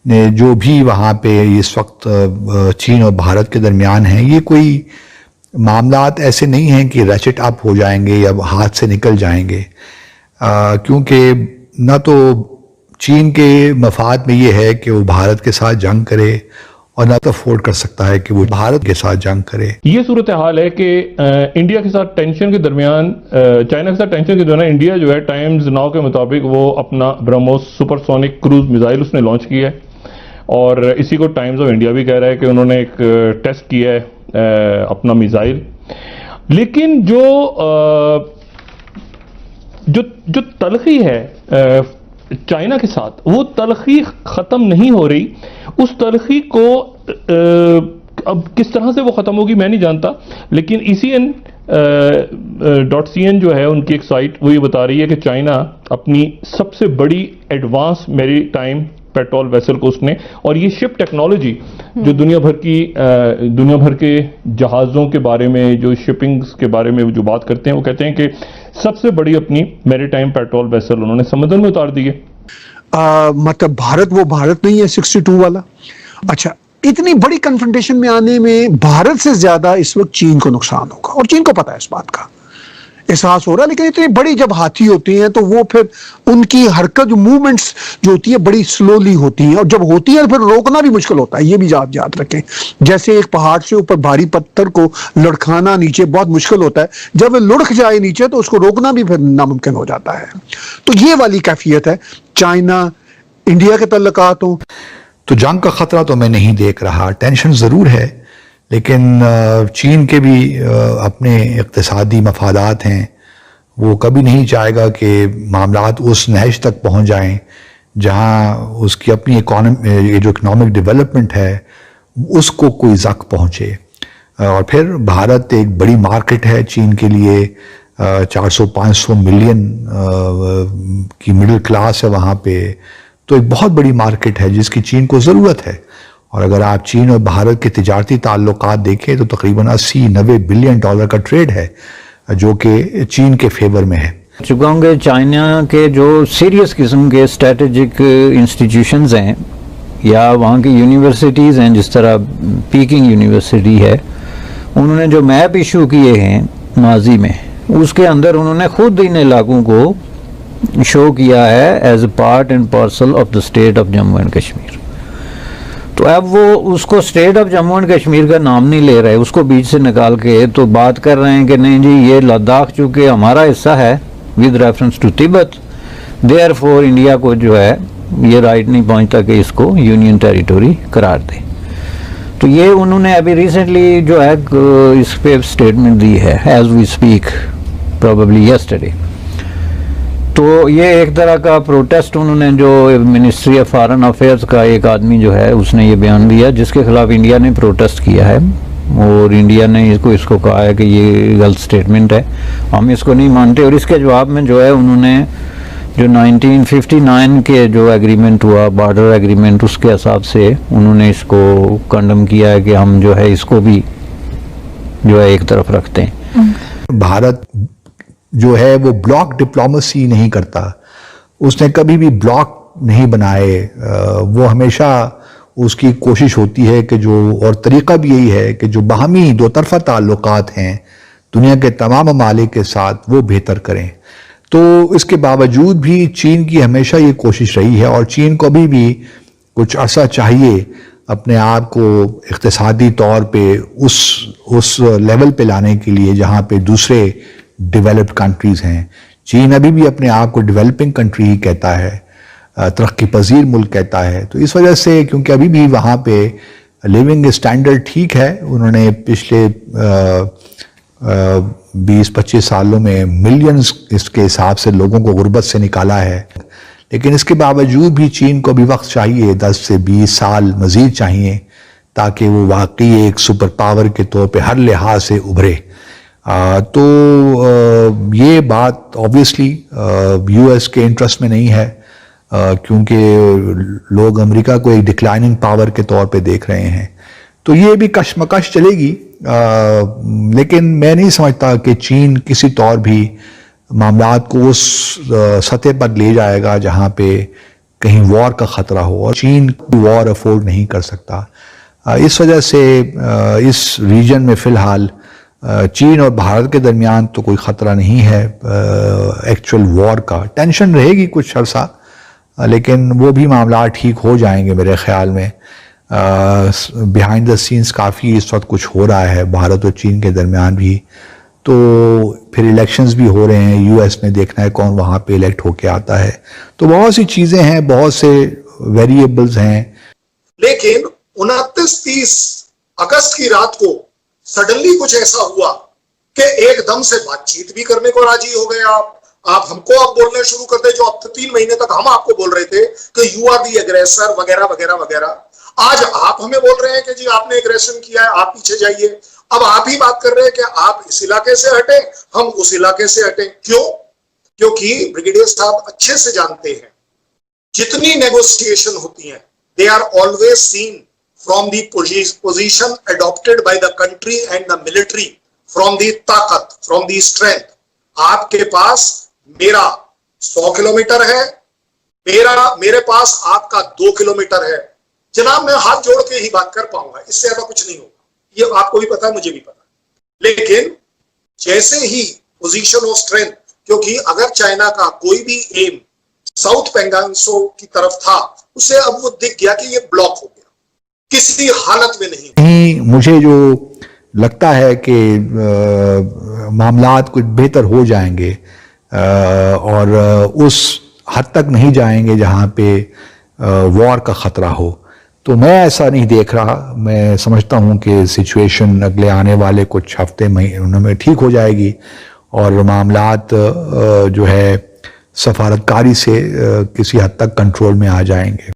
ने जो भी वहाँ पे इस वक्त चीन और भारत के दरमियान है, ये कोई मामलात ऐसे नहीं हैं कि रेचेट अप हो जाएंगे या हाथ से निकल जाएंगे, क्योंकि न तो चीन के मफाद में ये है कि वो भारत के साथ जंग करे और ना तो अफोर्ड कर सकता है कि वो भारत के साथ जंग करे। ये सूरत हाल है कि इंडिया के साथ टेंशन के दरमियान, चाइना के साथ टेंशन के दौरान इंडिया जो है टाइम्स नाउ के मुताबिक वो अपना ब्रह्मोस सुपरसोनिक क्रूज मिसाइल उसने लॉन्च किया है, और इसी को टाइम्स ऑफ इंडिया भी कह रहा है कि उन्होंने एक टेस्ट किया है अपना मिसाइल। लेकिन जो तलखी है चाइना के साथ, वो तलखी खत्म नहीं हो रही। उस तलखी को अब किस तरह से वो खत्म होगी मैं नहीं जानता, लेकिन ECN.cn जो है उनकी एक साइट, वो ये बता रही है कि चाइना अपनी सबसे बड़ी एडवांस मेरी टाइम पेट्रोल वेसल को उसने, और ये शिप टेक्नोलॉजी जो दुनिया भर के जहाज़ों के बारे में, जो शिपिंग्स के बारे में जो बात करते हैं, वो कहते हैं कि सबसे बड़ी अपनी मैरीटाइम पेट्रोल वेसल उन्होंने समुद्र में उतार दी है। मतलब वो भारत नहीं है 62 वाला। अच्छा, इतनी बड़ी कन्फ्रंटेशन में आने में भारत से ज्यादा इस वक्त चीन को नुकसान होगा, और चीन को पता है, इस बात का एहसास हो रहा है। लेकिन इतनी बड़ी जब हाथी होती हैं तो वो फिर उनकी हरकत, जो मूवमेंट्स जो होती है बड़ी स्लोली होती हैं, और जब होती है फिर रोकना भी मुश्किल होता है, ये भी याद रखें। जैसे एक पहाड़ से ऊपर भारी पत्थर को लुढ़काना नीचे बहुत मुश्किल होता है, जब वो लुढ़क जाए नीचे तो उसको रोकना भी फिर नामुमकिन हो जाता है। तो ये वाली कैफियत है चाइना इंडिया के तल्लुकात हो। तो जंग का खतरा तो मैं नहीं देख रहा, टेंशन जरूर है, लेकिन चीन के भी अपने इक़्तिसादी मफादात हैं। वो कभी नहीं चाहेगा कि मामलात उस नहज तक पहुंच जाएं जहां उसकी अपनी इकोनॉमिक डेवलपमेंट है उसको कोई ज़ख्म पहुंचे। और फिर भारत एक बड़ी मार्केट है चीन के लिए, 400-500 मिलियन की मिडिल क्लास है वहाँ पे, तो एक बहुत बड़ी मार्केट है जिसकी चीन को ज़रूरत है। और अगर आप चीन और भारत के तिजारती ताल्लुकात देखें तो तकरीबन 80-90 बिलियन डॉलर का ट्रेड है जो कि चीन के फेवर में है। चुका हूँ कि चाइना के जो सीरियस किस्म के स्ट्रेटेजिक इंस्टीट्यूशंस हैं या वहाँ की यूनिवर्सिटीज़ हैं, जिस तरह पीकिंग यूनिवर्सिटी है, उन्होंने जो मैप इशू किए हैं माजी में, उसके अंदर उन्होंने खुद इन इलाकों को शो किया है as a part and parcel of the state of Jammu and Kashmir. तो अब वो उसको state of Jammu and Kashmir का नाम नहीं ले रहे, उसको बीच से निकाल के तो बात कर रहे हैं कि नहीं जी ये लद्दाख चूँकि हमारा हिस्सा है with reference to Tibet, therefore India को जो है ये राइट नहीं पहुंचता कि इसको यूनियन टेरिटोरी करार दे। तो ये उन्होंने अभी रिसेंटली जो है इस पे स्टेटमेंट दी है as we speak, probably yesterday. तो ये एक तरह का प्रोटेस्ट उन्होंने, जो मिनिस्ट्री ऑफ फॉरेन अफेयर्स का एक आदमी जो है उसने ये बयान दिया जिसके खिलाफ इंडिया ने प्रोटेस्ट किया है, और इंडिया ने इसको कहा है कि ये गलत स्टेटमेंट है, हम इसको नहीं मानते। और इसके जवाब में जो है उन्होंने जो 1959 के जो एग्रीमेंट हुआ, बॉर्डर एग्रीमेंट, उसके हिसाब से उन्होंने इसको कंडम किया है कि हम जो है इसको भी जो है एक तरफ रखते हैं। भारत जो है वो ब्लॉक डिप्लोमेसी नहीं करता, उसने कभी भी ब्लॉक नहीं बनाए। वो हमेशा उसकी कोशिश होती है कि जो, और तरीका भी यही है कि जो बाहमी दो तरफा ताल्लुकात हैं दुनिया के तमाम ममालिक के साथ वो बेहतर करें। तो इसके बावजूद भी चीन की हमेशा ये कोशिश रही है, और चीन को अभी भी कुछ अर्सा चाहिए अपने आप को इक़्तिसादी तौर पे उस लेवल पे लाने के लिए जहाँ पे दूसरे डेवलप्ड कंट्रीज़ हैं। चीन अभी भी अपने आप को डेवलपिंग कंट्री ही कहता है, तरक्की पजीर मुल्क कहता है। तो इस वजह से, क्योंकि अभी भी वहाँ पे लिविंग स्टैंडर्ड ठीक है, उन्होंने पिछले 20-25 सालों में मिलियंस इसके हिसाब से लोगों को गुर्बत से निकाला है, लेकिन इसके बावजूद भी चीन को भी वक्त चाहिए, 10 से 20 साल मज़ीद चाहिए ताकि वो वाकई एक सुपर पावर के तौर पे हर लिहाज से उभरे। तो ये बात ऑब्वियसली यूएस के इंटरेस्ट में नहीं है, क्योंकि लोग अमेरिका को एक डिक्लाइनिंग पावर के तौर पे देख रहे हैं। तो ये भी कशमकश चलेगी, लेकिन मैं नहीं समझता कि चीन किसी तौर भी मामलात को उस सतह पर ले जाएगा जहाँ पे कहीं वॉर का ख़तरा हो, और चीन वॉर अफोर्ड नहीं कर सकता। इस वजह से इस रीजन में फ़िलहाल चीन और भारत के दरमियान तो कोई ख़तरा नहीं है एक्चुअल वॉर का। टेंशन रहेगी कुछ अरसा, लेकिन वो भी मामला ठीक हो जाएंगे मेरे ख्याल में। बिहाइंड द सीन्स काफ़ी इस वक्त कुछ हो रहा है भारत और चीन के दरमियान भी। तो फिर इलेक्शंस भी हो रहे हैं, यूएस में देखना है कौन वहाँ पे इलेक्ट होके आता है। तो बहुत सी चीज़ें हैं, बहुत से वेरिएबल्स हैं। लेकिन 29-30 अगस्त की रात को सडनली कुछ ऐसा हुआ कि एकदम से बातचीत भी करने को राजी हो गए आप हमको अब बोलने शुरू कर दे, जो अब 3 महीने तक हम आपको बोल रहे थे कि यू आर दी एग्रेसर वगैरह वगैरह वगैरह। आज आप हमें बोल रहे हैं कि जी आपने एग्रेशन किया है, आप पीछे जाइए। अब आप ही बात कर रहे हैं कि आप इस इलाके से हटे, हम उस इलाके से हटे। क्यों? क्योंकि ब्रिगेडियर साहब अच्छे से जानते हैं जितनी नेगोशिएशन होती है they are always seen from the position adopted by the country and the military, from the ताकत, from the strength। आपके पास मेरा 100 किलोमीटर है, मेरे पास आपका 2 किलोमीटर है। जनाब मैं हाथ जोड़ के ही बात कर पाऊंगा, इससे ज्यादा कुछ नहीं होगा। ये आपको भी पता है, मुझे भी पता है। लेकिन जैसे ही पोजीशन ऑफ स्ट्रेंथ, क्योंकि अगर चाइना का कोई भी एम साउथ पेंगांगसो की तरफ था, उसे अब वो दिख गया कि ये ब्लॉक हो गया, किसी हालत में नहीं। मुझे जो लगता है कि मामलात कुछ बेहतर हो जाएंगे और उस हद तक नहीं जाएंगे जहाँ पे वॉर का ख़तरा हो। तो मैं ऐसा नहीं देख रहा। मैं समझता हूँ कि सिचुएशन अगले आने वाले कुछ हफ्ते महीनों में ठीक हो जाएगी और मामलात जो है सफारतकारी से किसी हद तक कंट्रोल में आ जाएंगे।